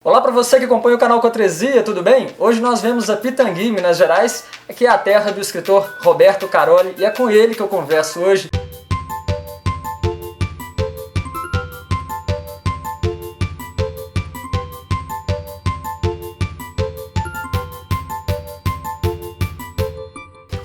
Olá para você que acompanha o canal Cotresia, tudo bem? Hoje nós vemos a Pitangui, Minas Gerais, que é a terra do escritor Roberto Caroli, e é com ele que eu converso hoje.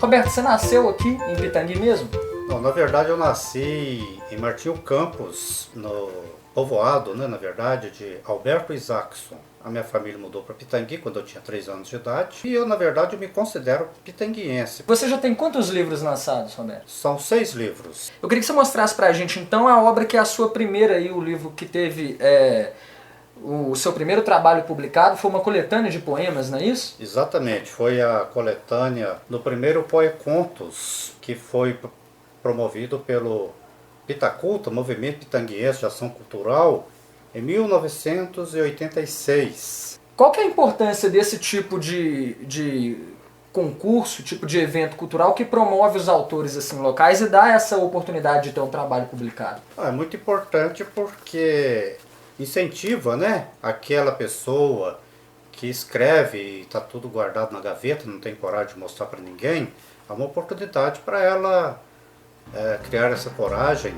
Roberto, você nasceu aqui em Pitangui mesmo? Não, na verdade eu nasci em Martinho Campos, no povoado, na verdade, de Alberto Isaacson. A minha família mudou para Pitangui quando eu tinha 3 anos de idade. E eu, na verdade, me considero pitanguiense. Você já tem quantos livros lançados, Roberto? São 6 livros. Eu queria que você mostrasse pra gente, então, a obra que é a sua primeira aí, o livro que teve... O seu primeiro trabalho publicado foi uma coletânea de poemas, não é isso? Exatamente, foi a coletânea do primeiro Poecontos, que foi promovido pelo Pitaculta, Movimento Pitanguiense de Ação Cultural, em 1986. Qual que é a importância desse tipo de concurso, tipo de evento cultural que promove os autores assim, locais e dá essa oportunidade de ter um trabalho publicado? É muito importante porque incentiva, aquela pessoa que escreve e está tudo guardado na gaveta, não tem coragem de mostrar para ninguém, é uma oportunidade para ela criar essa coragem.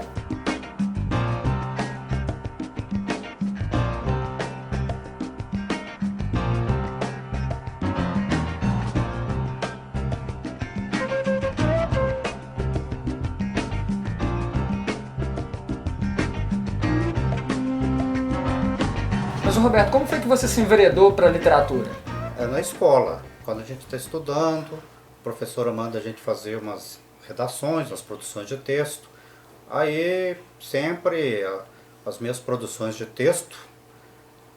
Mas, Roberto, como foi que você se enveredou para a literatura? É na escola, quando a gente está estudando, a professora manda a gente fazer umas redações, umas produções de texto. Aí sempre as minhas produções de texto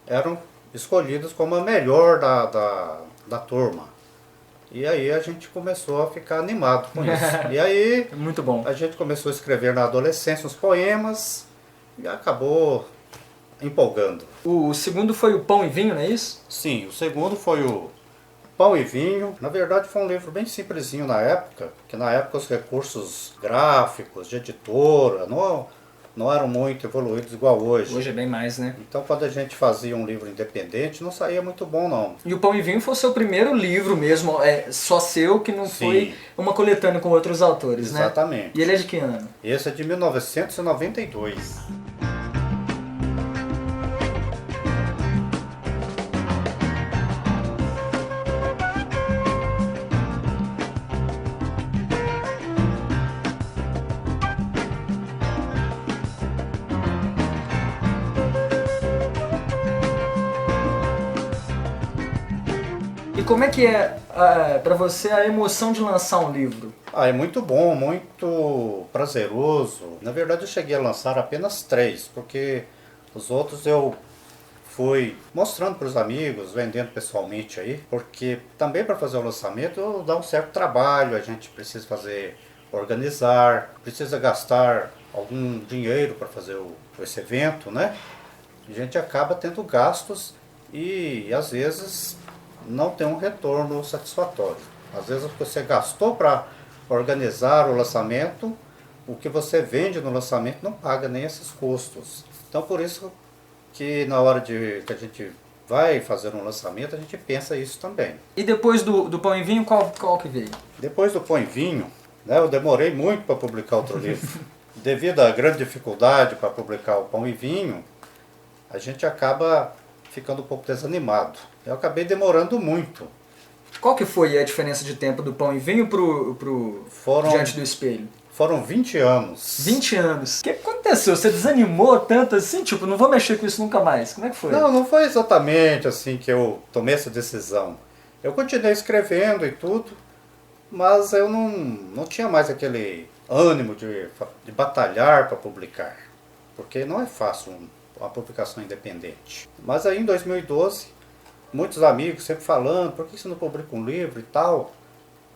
eram escolhidas como a melhor da turma. E aí a gente começou a ficar animado com isso. E aí Muito bom. a gente começou a escrever na adolescência uns poemas e acabou empolgando. O segundo foi o Pão e Vinho, não é isso? Sim, o segundo foi o Pão e Vinho. Na verdade foi um livro bem simplesinho na época, porque na época os recursos gráficos, de editora, não eram muito evoluídos igual hoje. Hoje é bem mais, né? Então quando a gente fazia um livro independente, não saía muito bom não. E o Pão e Vinho foi o seu primeiro livro mesmo, só seu, que não Sim. foi uma coletânea com outros autores, né? Exatamente. E ele é de que ano? Esse é de 1992. E como é que é para você a emoção de lançar um livro? É muito bom, muito prazeroso. Na verdade eu cheguei a lançar apenas 3, porque os outros eu fui mostrando para os amigos, vendendo pessoalmente aí, porque também para fazer o lançamento dá um certo trabalho, a gente precisa organizar, precisa gastar algum dinheiro para fazer esse evento, A gente acaba tendo gastos e às vezes não tem um retorno satisfatório. Às vezes você gastou para organizar o lançamento, o que você vende no lançamento não paga nem esses custos. Então por isso que na hora que a gente vai fazer um lançamento, a gente pensa isso também. E depois do Pão e Vinho, qual que veio? Depois do Pão e Vinho, eu demorei muito para publicar outro livro. Devido à grande dificuldade para publicar o Pão e Vinho, a gente acaba ficando um pouco desanimado. Eu acabei demorando muito. Qual que foi a diferença de tempo do Pão e Vinho pro Diante do Espelho? Foram 20 anos. 20 anos. O que aconteceu? Você desanimou tanto assim? Tipo, não vou mexer com isso nunca mais. Como é que foi? Não foi exatamente assim que eu tomei essa decisão. Eu continuei escrevendo e tudo, mas eu não tinha mais aquele ânimo de batalhar para publicar. Porque não é fácil uma publicação independente. Mas aí em 2012, muitos amigos sempre falando, por que você não publica um livro e tal?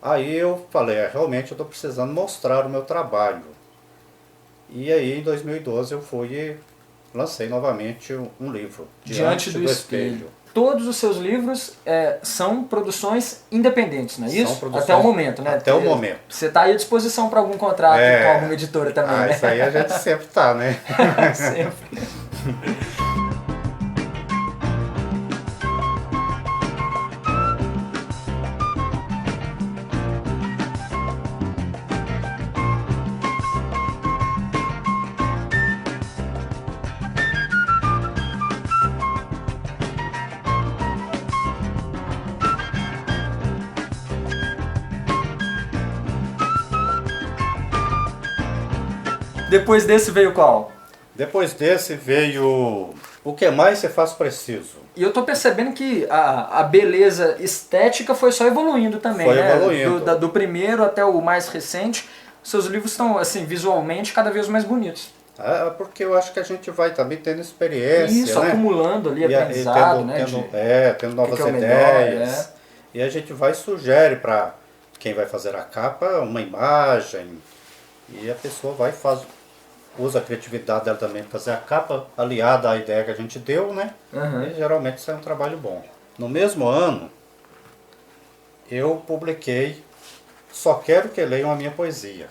Aí eu falei, realmente eu estou precisando mostrar o meu trabalho. E aí em 2012 eu fui e lancei novamente um livro, Diante do Espelho. Todos os seus livros são produções independentes, não é isso? Até o momento, né? Até o momento. Você está aí à disposição para algum contrato com alguma editora também, né? Isso aí a gente sempre está, né? Sempre. Depois desse veio qual? Depois desse veio O Que Mais Se Faz Preciso. E eu tô percebendo que a beleza estética foi só evoluindo também, Foi né? evoluindo. Do primeiro até o mais recente, seus livros estão, assim, visualmente cada vez mais bonitos. Porque eu acho que a gente vai também tendo experiência, Isso, né? acumulando ali E aprendizado, tendo, né? tendo novas que é o ideias. melhor, E a gente vai e sugere para quem vai fazer a capa uma imagem. E a pessoa vai e usa a criatividade dela também para fazer a capa, aliada à ideia que a gente deu, né? Uhum. E geralmente sai um trabalho bom. No mesmo ano, eu publiquei Só Quero Que Leiam a Minha Poesia.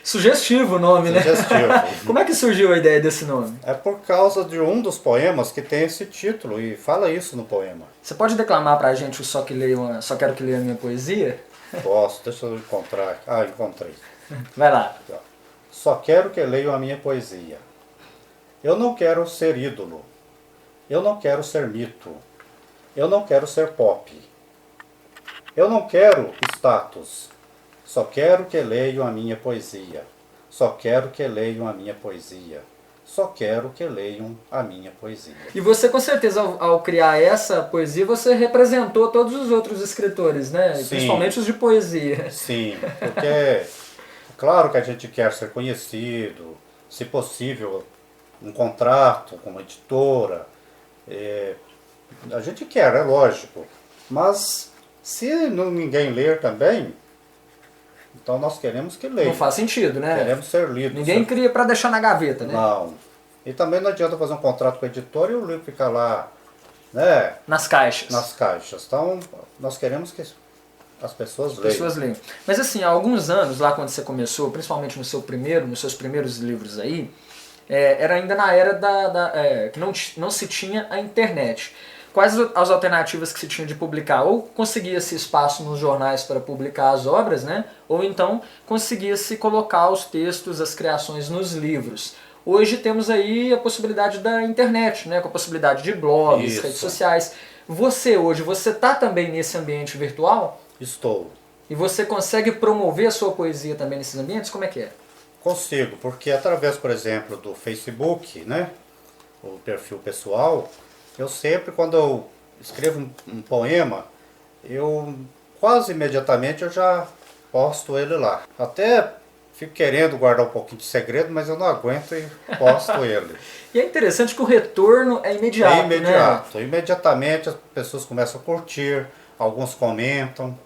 Sugestivo o nome, né? Sugestivo. Como é que surgiu a ideia desse nome? É por causa de um dos poemas que tem esse título e fala isso no poema. Você pode declamar pra gente o Só Quero Que Leiam a Minha Poesia? Posso, deixa eu encontrar. Ah, encontrei. Vai lá. Só quero que leiam a minha poesia. Eu não quero ser ídolo. Eu não quero ser mito. Eu não quero ser pop. Eu não quero status. Só quero que leiam a minha poesia. Só quero que leiam a minha poesia. Só quero que leiam a minha poesia. E você, com certeza, ao criar essa poesia, você representou todos os outros escritores, né? Sim. Principalmente os de poesia. Sim, porque é claro que a gente quer ser conhecido, se possível, um contrato com uma editora. A gente quer, é lógico. Mas se ninguém ler também, então nós queremos que leia. Não faz sentido, né? Queremos ser lidos. Ninguém cria pra deixar na gaveta, né? Não. E também não adianta fazer um contrato com a editora e o livro ficar lá, né? Nas caixas. Nas caixas. Então, nós queremos que as pessoas leiam. Mas assim, há alguns anos, lá quando você começou, principalmente nos seus primeiros livros aí, era ainda na era que não se tinha a internet. Quais as alternativas que se tinha de publicar? Ou conseguia-se espaço nos jornais para publicar as obras, né? Ou então conseguia-se colocar os textos, as criações nos livros. Hoje temos aí a possibilidade da internet, né? Com a possibilidade de blogs, Isso. redes sociais. Você está também nesse ambiente virtual? Estou. E você consegue promover a sua poesia também nesses ambientes? Como é que é? Consigo, porque através, por exemplo, do Facebook, né? O perfil pessoal, eu sempre, quando eu escrevo um poema, eu quase imediatamente eu já posto ele lá. Até fico querendo guardar um pouquinho de segredo, mas eu não aguento e posto ele. E é interessante que o retorno é imediato, É imediato. né? Imediatamente as pessoas começam a curtir, alguns comentam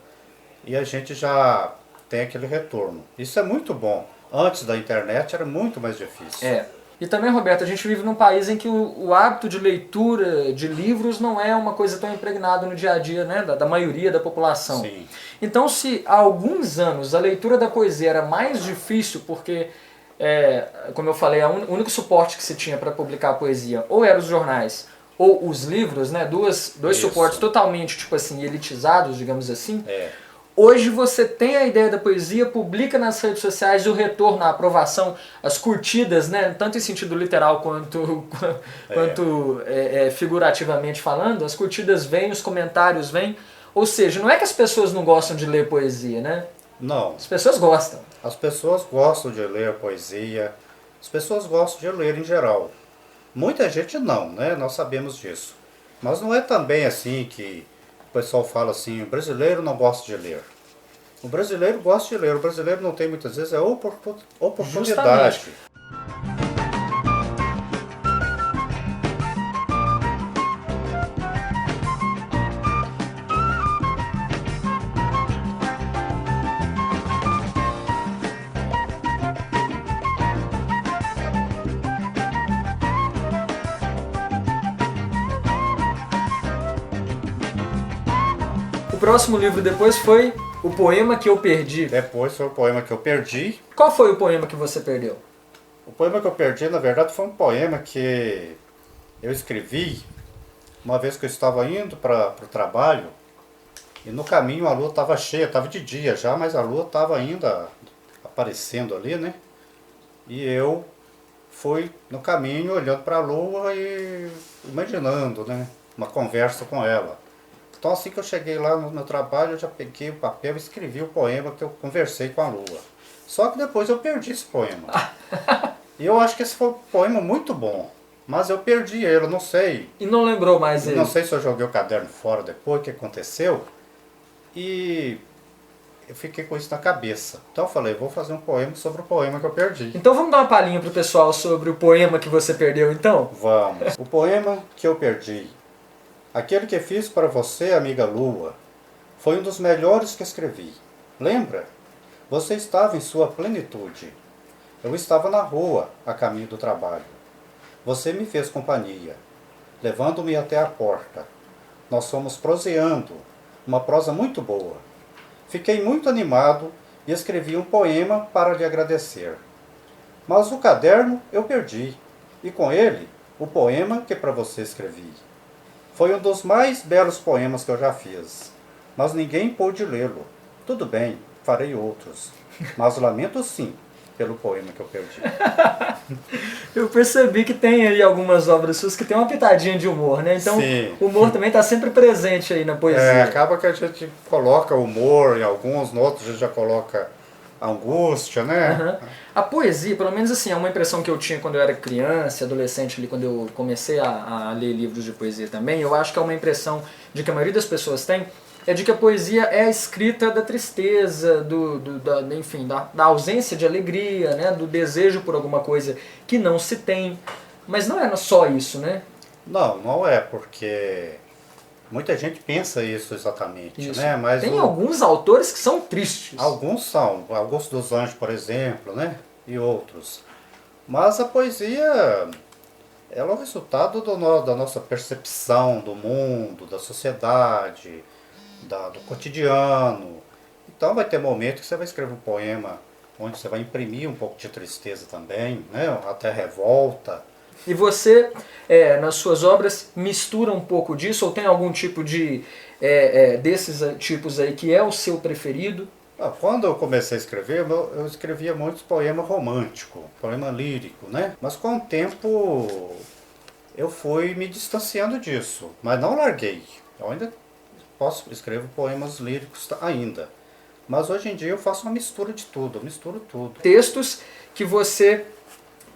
e a gente já tem aquele retorno. Isso é muito bom. Antes da internet era muito mais difícil. E também, Roberto, a gente vive num país em que o hábito de leitura de livros não é uma coisa tão impregnada no dia a dia, né, da maioria da população. Sim. Então, se há alguns anos a leitura da poesia era mais difícil porque, como eu falei, o único suporte que se tinha para publicar a poesia ou eram os jornais ou os livros, né, dois suportes totalmente, tipo assim, elitizados, digamos assim. Hoje você tem a ideia da poesia, publica nas redes sociais, o retorno, a aprovação, as curtidas, né? Tanto em sentido literal quanto figurativamente falando, as curtidas vêm, os comentários vêm. Ou seja, não é que as pessoas não gostam de ler poesia, né? Não. As pessoas gostam. As pessoas gostam de ler poesia, as pessoas gostam de ler em geral. Muita gente não, né? Nós sabemos disso. Mas não é também assim que o pessoal fala assim, o brasileiro não gosta de ler. O brasileiro gosta de ler, o brasileiro não tem muitas vezes a oportunidade. Justamente. O próximo livro depois foi O Poema que eu Perdi. Depois foi o poema que eu perdi. Qual foi o poema que você perdeu? O poema que eu perdi, na verdade, foi um poema que eu escrevi uma vez que eu estava indo para o trabalho e no caminho a lua estava cheia, estava de dia já, mas a lua estava ainda aparecendo ali, né? E eu fui no caminho olhando para a lua e imaginando, né? Uma conversa com ela. Então assim que eu cheguei lá no meu trabalho, eu já peguei o papel e escrevi o poema que eu conversei com a lua. Só que depois eu perdi esse poema. E eu acho que esse foi um poema muito bom. Mas eu perdi ele, eu não sei. E não lembrou mais ele? Não sei se eu joguei o caderno fora depois, o que aconteceu. E eu fiquei com isso na cabeça. Então eu falei, vou fazer um poema sobre o poema que eu perdi. Então vamos dar uma palhinha pro pessoal sobre o poema que você perdeu, então? Vamos. O poema que eu perdi. Aquele que fiz para você, amiga Lua, foi um dos melhores que escrevi. Lembra? Você estava em sua plenitude. Eu estava na rua, a caminho do trabalho. Você me fez companhia, levando-me até a porta. Nós fomos proseando, uma prosa muito boa. Fiquei muito animado e escrevi um poema para lhe agradecer. Mas o caderno eu perdi, e com ele o poema que para você escrevi. Foi um dos mais belos poemas que eu já fiz, mas ninguém pôde lê-lo. Tudo bem, farei outros, mas lamento sim pelo poema que eu perdi. Eu percebi que tem aí algumas obras suas que tem uma pitadinha de humor, né? Então Sim. o humor também está sempre presente aí na poesia. Acaba que a gente coloca humor em alguns, no outros a gente já coloca angústia, né? Uhum. A poesia, pelo menos assim, é uma impressão que eu tinha quando eu era criança, adolescente, ali, quando eu comecei a ler livros de poesia também. Eu acho que é uma impressão de que a maioria das pessoas tem, é de que a poesia é a escrita da tristeza, enfim, da ausência de alegria, né? Do desejo por alguma coisa que não se tem. Mas não é só isso, né? Não, não é, porque muita gente pensa isso exatamente, Isso. né? Mas tem alguns autores que são tristes. alguns são, Augusto dos Anjos, por exemplo, né? E outros. Mas a poesia, ela é o resultado da nossa percepção do mundo, da sociedade, do cotidiano. Então vai ter momentos que você vai escrever um poema onde você vai imprimir um pouco de tristeza também, né? Até revolta. E você, nas suas obras, mistura um pouco disso? Ou tem algum tipo desses tipos aí que é o seu preferido? Quando eu comecei a escrever, eu escrevia muitos poemas românticos, poema lírico, né? Mas com o tempo eu fui me distanciando disso, mas não larguei. Eu ainda escrevo poemas líricos ainda. Mas hoje em dia eu faço uma mistura de tudo, eu misturo tudo. Textos que você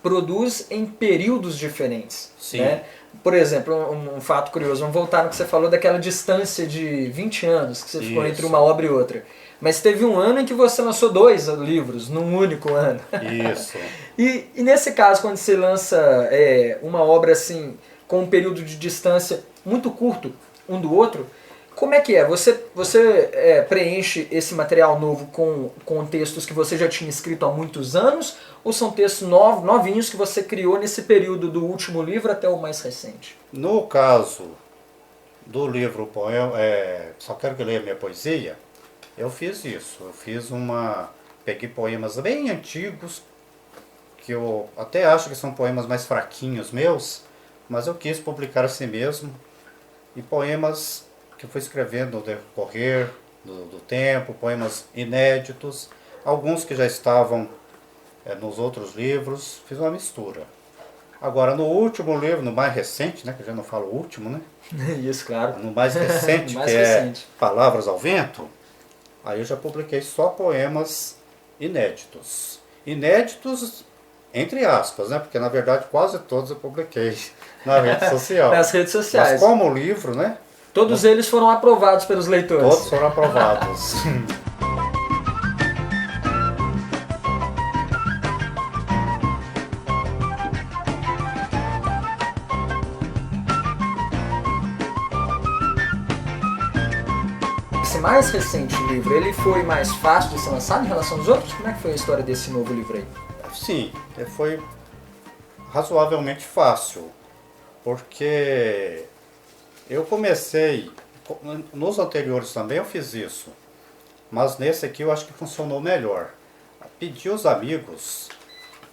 produz em períodos diferentes. Sim. Né? Por exemplo, um fato curioso, vamos voltar no que você falou daquela distância de 20 anos que você ficou entre uma obra e outra. Mas teve um ano em que você lançou 2 livros, num único ano. Isso. E nesse caso, quando você lança uma obra assim, com um período de distância muito curto um do outro, como é que é? Você preenche esse material novo com textos que você já tinha escrito há muitos anos? Ou são textos novinhos que você criou nesse período do último livro até o mais recente? No caso do livro poema, Só Quero Que Leia Minha Poesia, eu fiz isso. Peguei poemas bem antigos, que eu até acho que são poemas mais fraquinhos meus, mas eu quis publicar assim mesmo. E poemas que eu fui escrevendo no decorrer do tempo, poemas inéditos, alguns que já estavam nos outros livros, fiz uma mistura. Agora, no último livro, no mais recente, né, que eu já não falo último, né? Isso, claro. No mais recente, mais que recente. é Palavras ao Vento, aí eu já publiquei só poemas inéditos. Inéditos, entre aspas, né? Porque na verdade quase todos eu publiquei na rede social. Nas redes sociais. Mas como livro, né? Todos eles foram aprovados pelos leitores. Todos foram aprovados. Esse mais recente livro, ele foi mais fácil de ser lançado em relação aos outros? Como é que foi a história desse novo livro aí? Sim, foi razoavelmente fácil, porque eu comecei, nos anteriores também eu fiz isso, mas nesse aqui eu acho que funcionou melhor. Pedi aos amigos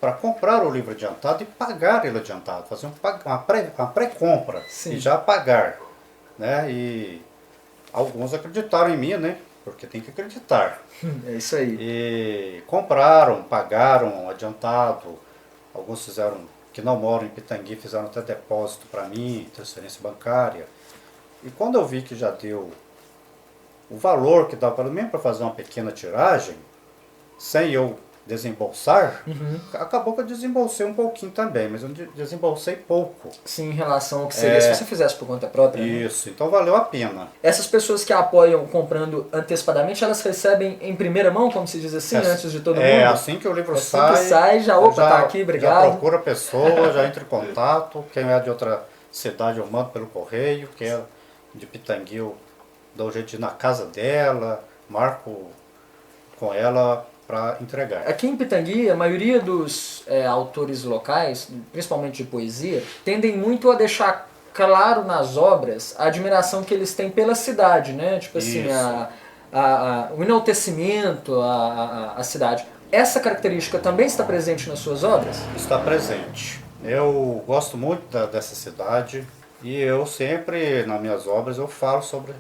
para comprar o livro adiantado e pagar ele adiantado, fazer uma pré-compra e já pagar, né? E alguns acreditaram em mim, né? Porque tem que acreditar. É isso aí. E compraram, pagaram adiantado. Alguns fizeram, que não moram em Pitangui, fizeram até depósito para mim, transferência bancária. E quando eu vi que já deu o valor que dava para mim para fazer uma pequena tiragem, sem eu desembolsar, acabou que eu desembolsei um pouquinho também, mas eu desembolsei pouco. Sim, em relação ao que seria se você fizesse por conta própria. Isso, então valeu a pena. Essas pessoas que apoiam comprando antecipadamente, elas recebem em primeira mão, como se diz assim, antes de todo mundo? É, assim que o livro sai, que sai, já, tá aqui, obrigado. Já procura a pessoa, já entra em contato. Quem é de outra cidade eu mando pelo correio, quem é de Pitangui eu dou um jeito de ir na casa dela, marco com ela para entregar. Aqui em Pitangui, a maioria dos autores locais, principalmente de poesia, tendem muito a deixar claro nas obras a admiração que eles têm pela cidade, né? Tipo assim, o enaltecimento à cidade. Essa característica também está presente nas suas obras? Está presente. Eu gosto muito dessa cidade e eu sempre, nas minhas obras, eu falo sobre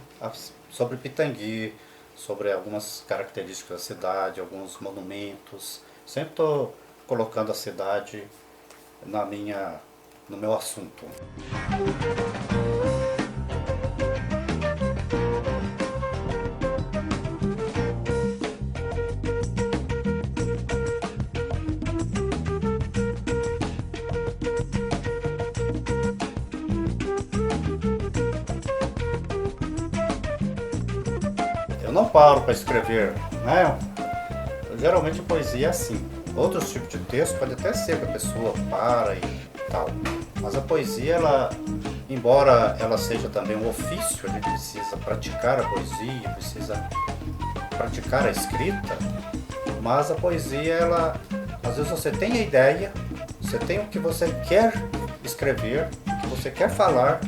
Pitangui, sobre algumas características da cidade, alguns monumentos. Sempre estou colocando a cidade no meu assunto. Eu não paro para escrever, né? Geralmente a poesia é assim. Outros tipos de texto pode até ser que a pessoa para e tal. Mas a poesia, embora ela seja também um ofício, a gente precisa praticar a poesia, precisa praticar a escrita. Mas a poesia, às vezes você tem a ideia, você tem o que você quer escrever, o que você quer falar,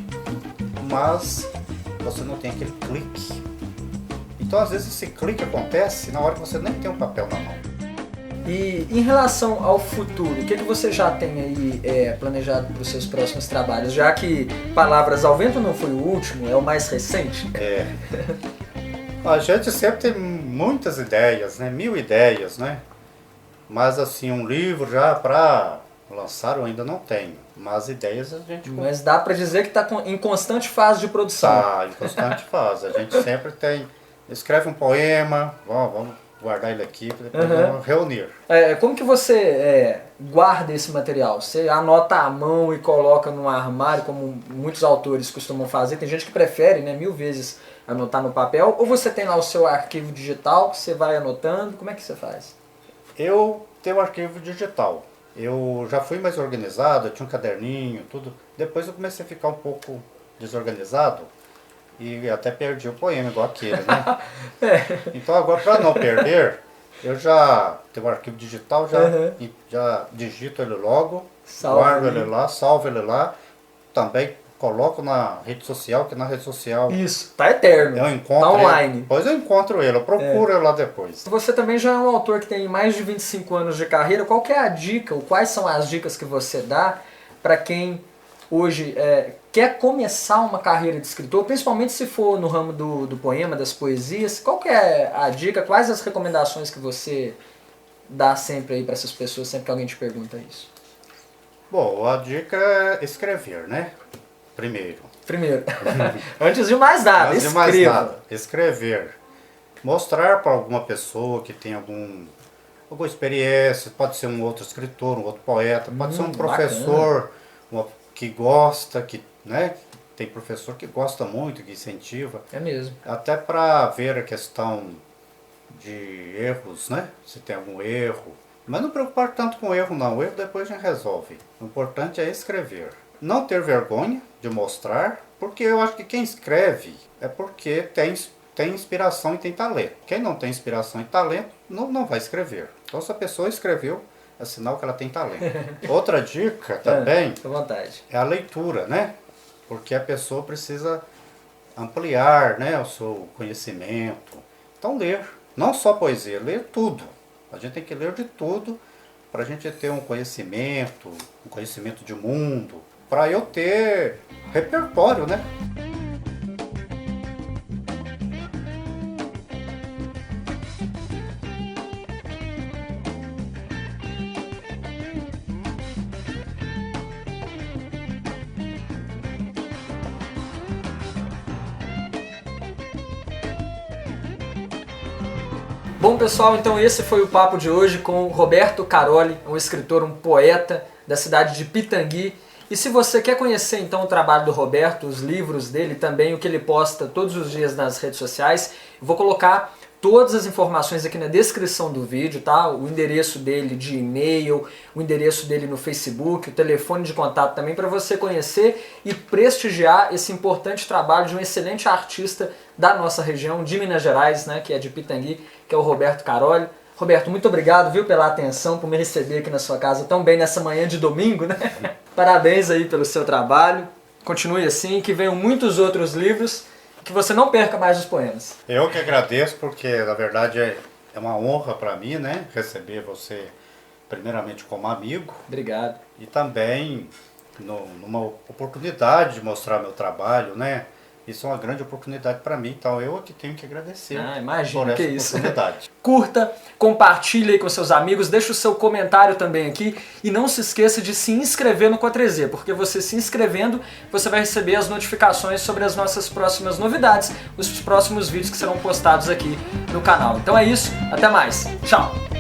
mas você não tem aquele clique. Então, às vezes, esse clique acontece na hora que você nem tem um papel na mão. E em relação ao futuro, o que você já tem aí planejado para os seus próximos trabalhos? Já que Palavras ao Vento não foi o último, é o mais recente. A gente sempre tem muitas ideias, né? 1000 ideias, né? Mas, assim, um livro já para lançar eu ainda não tenho. Mas ideias a gente... Mas dá para dizer que está em constante fase de produção. Tá, em constante fase. A gente sempre tem... Escreve um poema, vamos guardar ele aqui, depois vamos reunir. Como que você guarda esse material? Você anota à mão e coloca num armário, como muitos autores costumam fazer? Tem gente que prefere, né, 1000 vezes anotar no papel. Ou você tem lá o seu arquivo digital que você vai anotando? Como é que você faz? Eu tenho um arquivo digital. Eu já fui mais organizado, eu tinha um caderninho, tudo. Depois eu comecei a ficar um pouco desorganizado. E até perdi o poema, igual aquele, né? Então agora, para não perder, eu já tenho um arquivo digital, já digito ele logo, guardo ele lá, salvo ele lá. Também coloco na rede social, que na rede social... Isso, tá eterno, eu encontro tá online. Depois eu encontro ele, eu procuro ele lá depois. Você também já é um autor que tem mais de 25 anos de carreira. Qual que é a dica, ou quais são as dicas que você dá para quem hoje quer começar uma carreira de escritor, principalmente se for no ramo do poema, das poesias? Qual que é a dica, quais as recomendações que você dá sempre aí para essas pessoas, sempre que alguém te pergunta isso? Bom, a dica é escrever, né? Primeiro. Antes de mais nada, escrever. Mostrar para alguma pessoa que tem alguma experiência, pode ser um outro escritor, um outro poeta, pode ser um professor que gosta, né? Tem professor que gosta muito, que incentiva. É mesmo. Até para ver a questão de erros, né? Se tem algum erro. Mas não preocupar tanto com o erro, não. O erro depois a gente resolve. O importante é escrever. Não ter vergonha de mostrar, porque eu acho que quem escreve é porque tem inspiração e tem talento. Quem não tem inspiração e talento, não vai escrever. Então, se a pessoa escreveu, é sinal que ela tem talento. Outra dica também é a leitura, né? Porque a pessoa precisa ampliar, né, o seu conhecimento. Então, ler. Não só poesia, ler tudo. A gente tem que ler de tudo para a gente ter um conhecimento de mundo, para eu ter repertório, né? Bom, pessoal, então esse foi o papo de hoje com o Roberto Caroli, um escritor, um poeta da cidade de Pitangui. E se você quer conhecer então o trabalho do Roberto, os livros dele, também o que ele posta todos os dias nas redes sociais, eu vou colocar todas as informações aqui na descrição do vídeo, tá? O endereço dele de e-mail, o endereço dele no Facebook, o telefone de contato também, para você conhecer e prestigiar esse importante trabalho de um excelente artista da nossa região, de Minas Gerais, né, que é de Pitangui, que é o Roberto Caroli. Roberto, muito obrigado, viu, pela atenção, por me receber aqui na sua casa tão bem nessa manhã de domingo, né? Parabéns aí pelo seu trabalho. Continue assim, que venham muitos outros livros, que você não perca mais os poemas. Eu que agradeço, porque na verdade é uma honra para mim, né, receber você primeiramente como amigo. Obrigado. E também numa oportunidade de mostrar meu trabalho, né? Isso é uma grande oportunidade para mim, então eu que tenho que agradecer imagina, por essa oportunidade. Curta, compartilhe aí com seus amigos, deixa o seu comentário também aqui e não se esqueça de se inscrever no 4Z, porque você se inscrevendo, você vai receber as notificações sobre as nossas próximas novidades, os próximos vídeos que serão postados aqui no canal. Então é isso, até mais, tchau!